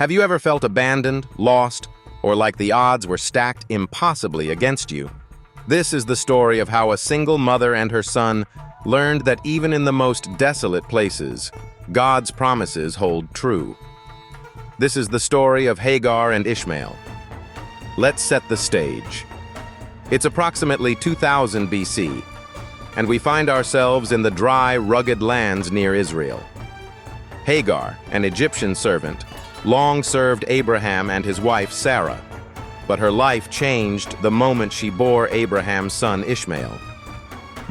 Have you ever felt abandoned, lost, or like the odds were stacked impossibly against you? This is the story of how a single mother and her son learned that even in the most desolate places, God's promises hold true. This is the story of Hagar and Ishmael. Let's set the stage. It's approximately 2000 BC, and we find ourselves in the dry, rugged lands near Israel. Hagar, an Egyptian servant, long served Abraham and his wife Sarah, but her life changed the moment she bore Abraham's son Ishmael.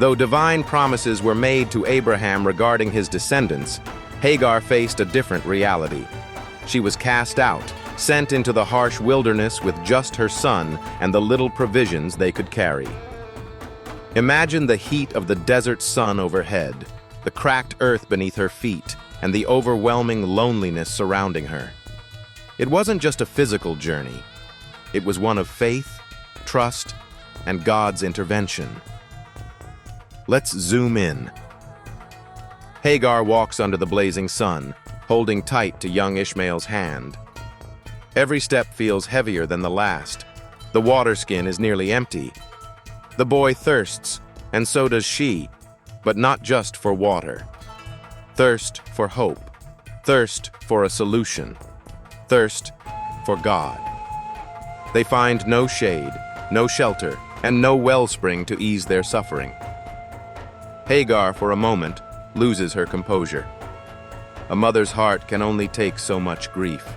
Though divine promises were made to Abraham regarding his descendants, Hagar faced a different reality. She was cast out, sent into the harsh wilderness with just her son and the little provisions they could carry. Imagine the heat of the desert sun overhead, the cracked earth beneath her feet, and the overwhelming loneliness surrounding her. It wasn't just a physical journey. It was one of faith, trust, and God's intervention. Let's zoom in. Hagar walks under the blazing sun, holding tight to young Ishmael's hand. Every step feels heavier than the last. The water skin is nearly empty. The boy thirsts, and so does she, but not just for water. Thirst for hope. Thirst for a solution. Thirst for God. They find no shade, no shelter, and no wellspring to ease their suffering. Hagar, for a moment, loses her composure. A mother's heart can only take so much grief.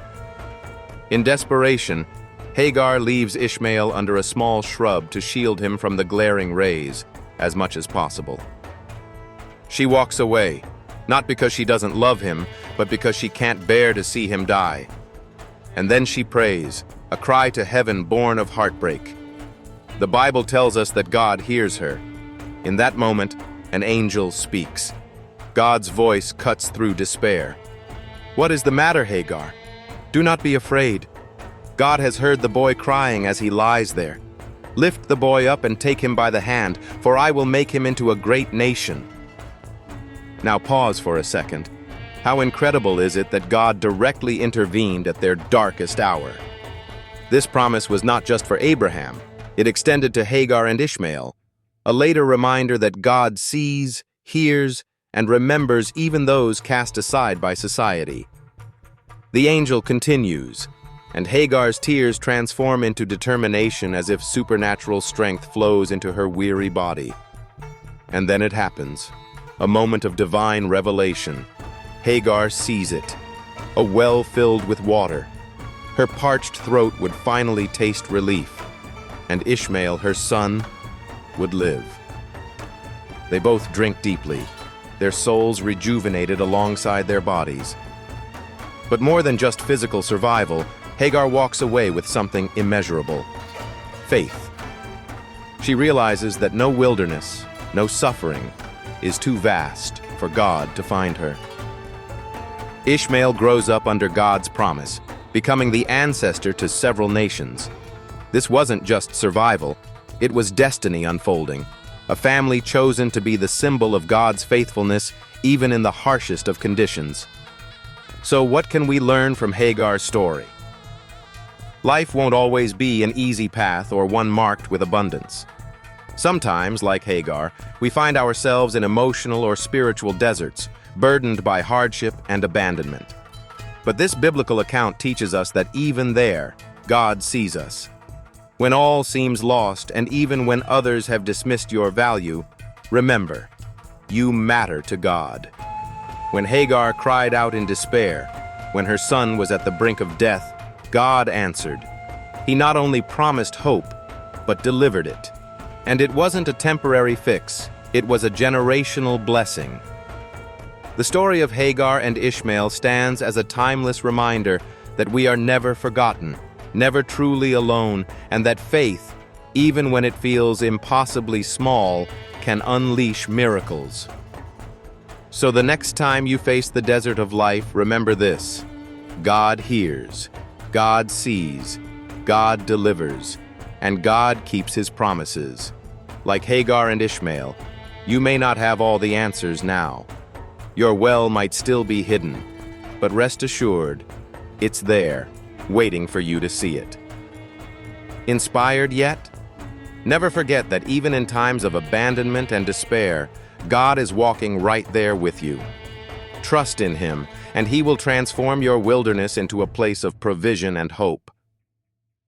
In desperation, Hagar leaves Ishmael under a small shrub to shield him from the glaring rays as much as possible. She walks away, not because she doesn't love him, but because she can't bear to see him die. And then she prays, a cry to heaven born of heartbreak. The Bible tells us that God hears her. In that moment, an angel speaks. God's voice cuts through despair. "What is the matter, Hagar? Do not be afraid. God has heard the boy crying as he lies there. Lift the boy up and take him by the hand, for I will make him into a great nation." Now pause for a second. How incredible is it that God directly intervened at their darkest hour? This promise was not just for Abraham. It extended to Hagar and Ishmael, a later reminder that God sees, hears, and remembers even those cast aside by society. The angel continues, and Hagar's tears transform into determination as if supernatural strength flows into her weary body. And then it happens, a moment of divine revelation. Hagar sees it, a well filled with water. Her parched throat would finally taste relief, and Ishmael, her son, would live. They both drink deeply, their souls rejuvenated alongside their bodies. But more than just physical survival, Hagar walks away with something immeasurable: faith. She realizes that no wilderness, no suffering, is too vast for God to find her. Ishmael grows up under God's promise, becoming the ancestor to several nations. This wasn't just survival, it was destiny unfolding, a family chosen to be the symbol of God's faithfulness even in the harshest of conditions. So what can we learn from Hagar's story? Life won't always be an easy path or one marked with abundance. Sometimes, like Hagar, we find ourselves in emotional or spiritual deserts, burdened by hardship and abandonment. But this biblical account teaches us that even there, God sees us. When all seems lost, and even when others have dismissed your value, remember, you matter to God. When Hagar cried out in despair, when her son was at the brink of death, God answered. He not only promised hope, but delivered it. And it wasn't a temporary fix, it was a generational blessing. The story of Hagar and Ishmael stands as a timeless reminder that we are never forgotten, never truly alone, and that faith, even when it feels impossibly small, can unleash miracles. So the next time you face the desert of life, remember this: God hears, God sees, God delivers, and God keeps his promises. Like Hagar and Ishmael, you may not have all the answers now. Your well might still be hidden, but rest assured, It's there, waiting for you to see it. Inspired yet? Never forget that even in times of abandonment and despair, God is walking right there with you. Trust in Him, and He will transform your wilderness into a place of provision and hope.